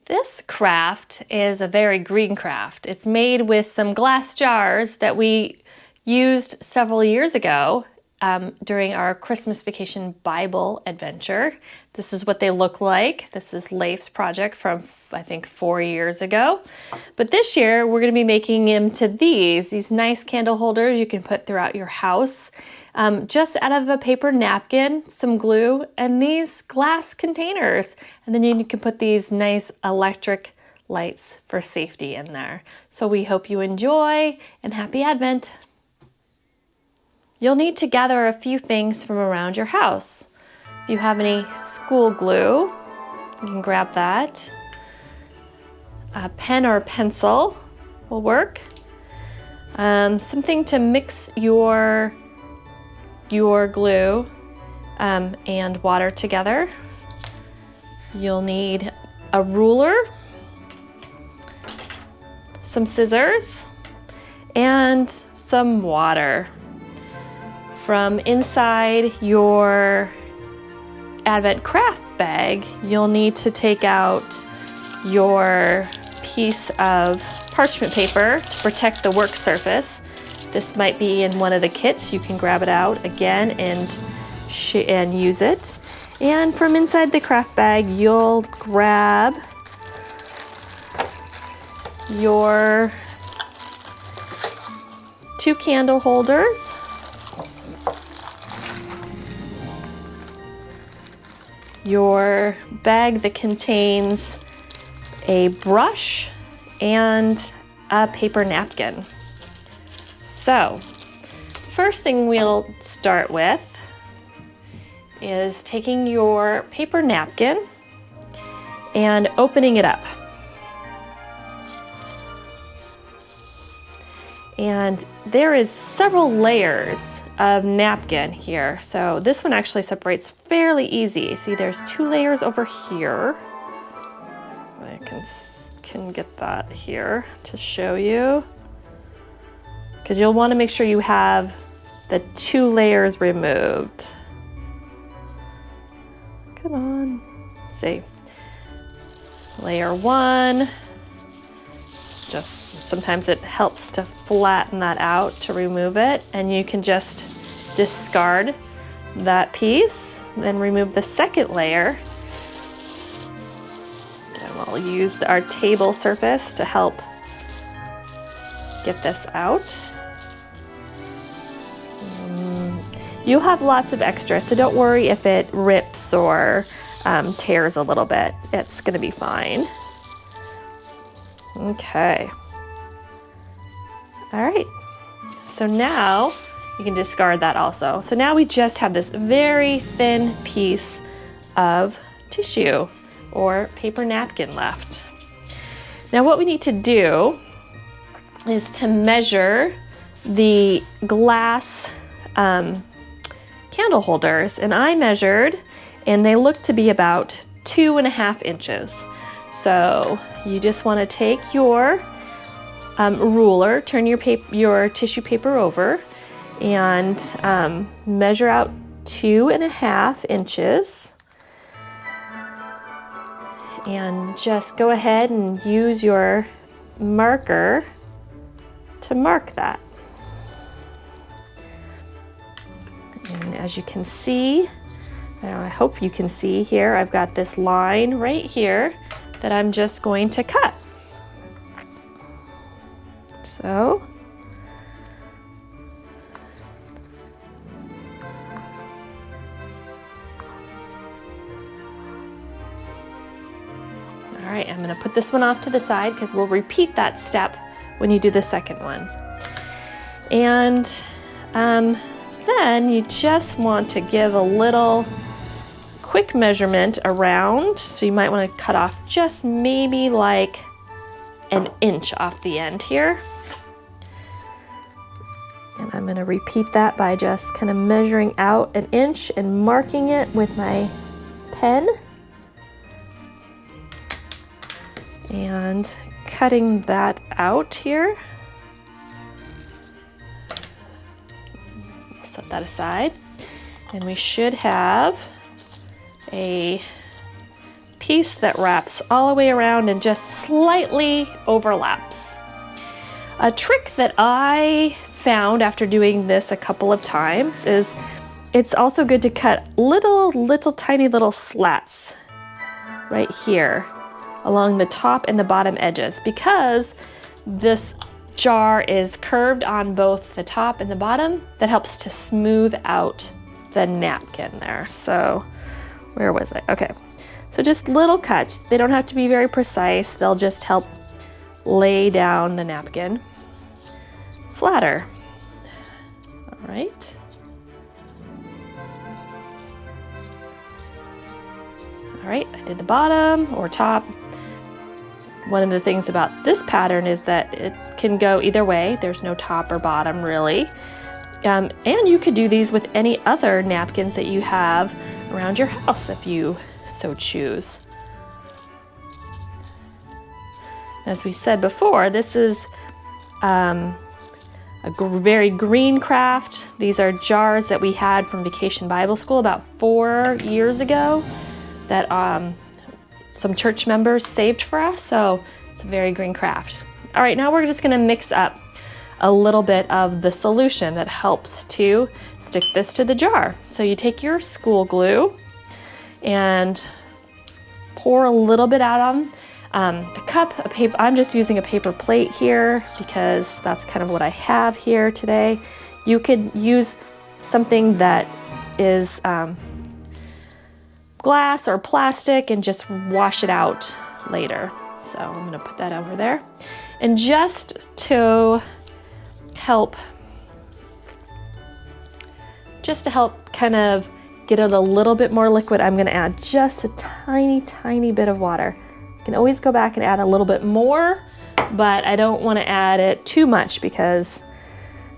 This craft is a very green craft. It's made with some glass jars that we used several years ago during our Christmas Vacation Bible adventure. This is what they look like. This is Leif's project from, I think, 4 years ago. But this year we're going to be making into these nice candle holders you can put throughout your house. Just out of a paper napkin, some glue, and these glass containers. And then you can put these nice electric lights for safety in there. So we hope you enjoy, and happy Advent. You'll need to gather a few things from around your house. If you have any school glue, you can grab that. A pen or a pencil will work. Something to mix your glue and water together. You'll need a ruler, some scissors, and some water. From inside your Advent craft bag, you'll need to take out your piece of parchment paper to protect the work surface. This might be in one of the kits. You can grab it out again and use it. And from inside the craft bag, you'll grab your 2 candle holders, your bag that contains a brush and a paper napkin. So, first thing we'll start with is taking your paper napkin and opening it up. And there is several layers of napkin here. So this one actually separates fairly easy. See, there's 2 layers over here. I can get that here to show you, because you'll want to make sure you have the 2 layers removed. Come on, let's see. Layer 1, just sometimes it helps to flatten that out to remove it, and you can just discard that piece, then remove the second layer. And we'll use our table surface to help get this out. You'll have lots of extra, so don't worry if it rips or tears a little bit. It's gonna be fine. Okay. All right, so now you can discard that also. So now we just have this very thin piece of tissue or paper napkin left. Now what we need to do is to measure the glass candle holders, and I measured, and they look to be about 2.5 inches. So you just want to take your ruler, turn your tissue paper over, and measure out 2.5 inches. And just go ahead and use your marker to mark that. And as you can see, I hope you can see here, I've got this line right here that I'm just going to cut. So, all right, I'm going to put this one off to the side because we'll repeat that step when you do the second one. And then you just want to give a little quick measurement around. So you might want to cut off just maybe like 1 inch off the end here. And I'm going to repeat that by just kind of measuring out 1 inch and marking it with my pen. And cutting that out here. Set that aside. And we should have a piece that wraps all the way around and just slightly overlaps. A trick that I found after doing this a couple of times is it's also good to cut little tiny little slats right here along the top and the bottom edges, because this jar is curved on both the top and the bottom. That helps to smooth out the napkin there. So where was I? Okay, so just little cuts. They don't have to be very precise. They'll just help lay down the napkin flatter. All right. All right, I did the bottom or top. One of the things about this pattern is that it can go either way. There's no top or bottom really. And you could do these with any other napkins that you have around your house if you so choose. As we said before, this is a very green craft. These are jars that we had from Vacation Bible School about 4 years ago that some church members saved for us, so it's a very green craft. All right, now we're just gonna mix up a little bit of the solution that helps to stick this to the jar. So you take your school glue and pour a little bit out on a cup of paper. I'm just using a paper plate here because that's kind of what I have here today. You could use something that is glass or plastic and just wash it out later. So I'm gonna put that over there. And just to help kind of get it a little bit more liquid, I'm gonna add just a tiny bit of water. You can always go back and add a little bit more, but I don't wanna add it too much because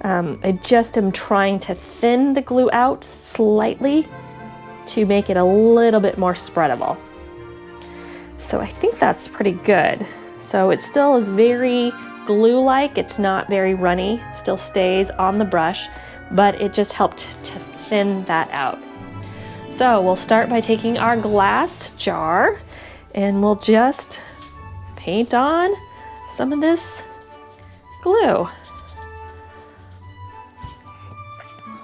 I just am trying to thin the glue out slightly to make it a little bit more spreadable. So I think that's pretty good. So it still is very glue-like, it's not very runny, it still stays on the brush, but it just helped to thin that out. So we'll start by taking our glass jar and we'll just paint on some of this glue.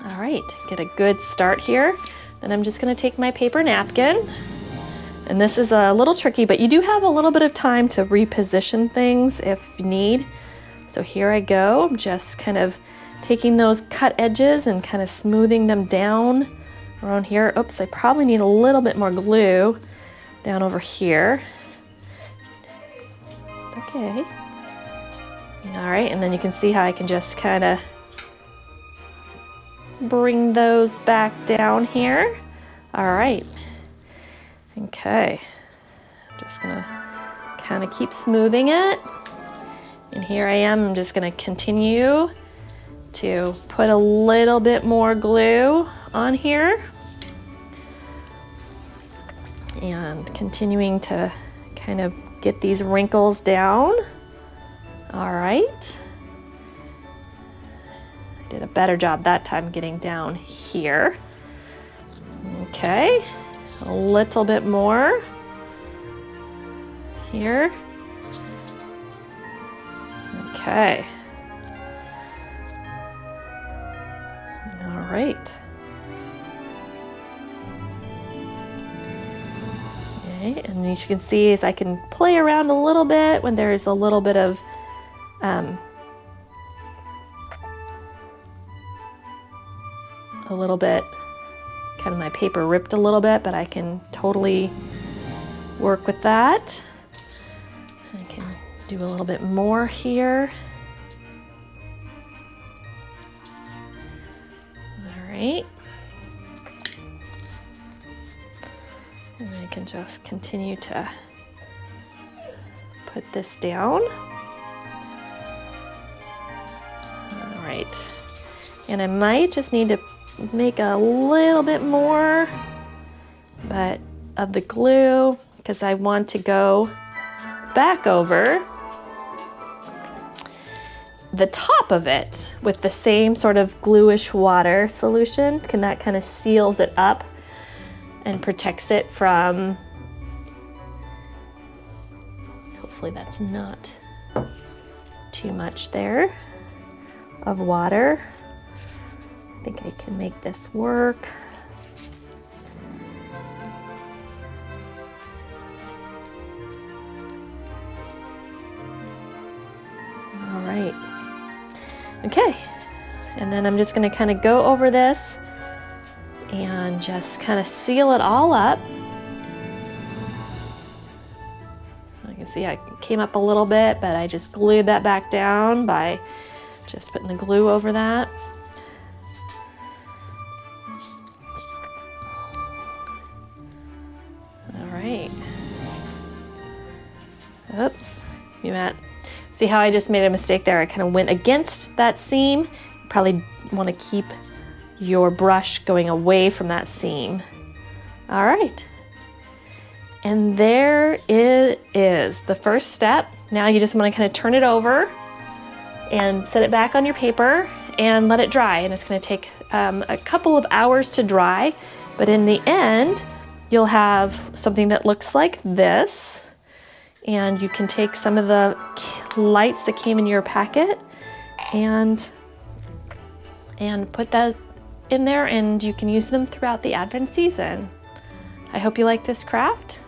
All right, get a good start here. Then I'm just gonna take my paper napkin, and this is a little tricky, but you do have a little bit of time to reposition things if you need. So here I go, I'm just kind of taking those cut edges and kind of smoothing them down around here. Oops, I probably need a little bit more glue down over here. It's okay. All right, and then you can see how I can just kind of bring those back down here. All right. Okay. I'm just gonna kind of keep smoothing it. And here I am. I'm just gonna continue to put a little bit more glue on here. And continuing to kind of get these wrinkles down. All right. Did a better job that time getting down here. Okay, a little bit more here. Okay. All right. Okay, and as you can see, is I can play around a little bit when there's a little bit of kind of my paper ripped a little bit, but I can totally work with that. I can do a little bit more here. All right. And I can just continue to put this down. All right. And I might just need to make a little bit more of the glue because I want to go back over the top of it with the same sort of gluish water solution, that kind of seals it up and protects it from Hopefully that's not too much there of water. I think I can make this work. All right. Okay. And then I'm just going to kind of go over this and just kind of seal it all up. You can see I came up a little bit, but I just glued that back down by just putting the glue over that. All right. Oops. See how I just made a mistake there? I kind of went against that seam. You probably want to keep your brush going away from that seam. All right. And there it is, the first step. Now you just want to kind of turn it over and set it back on your paper and let it dry. And it's going to take a couple of hours to dry, but in the end, you'll have something that looks like this. And you can take some of the lights that came in your packet and put that in there, and you can use them throughout the Advent season. I hope you like this craft.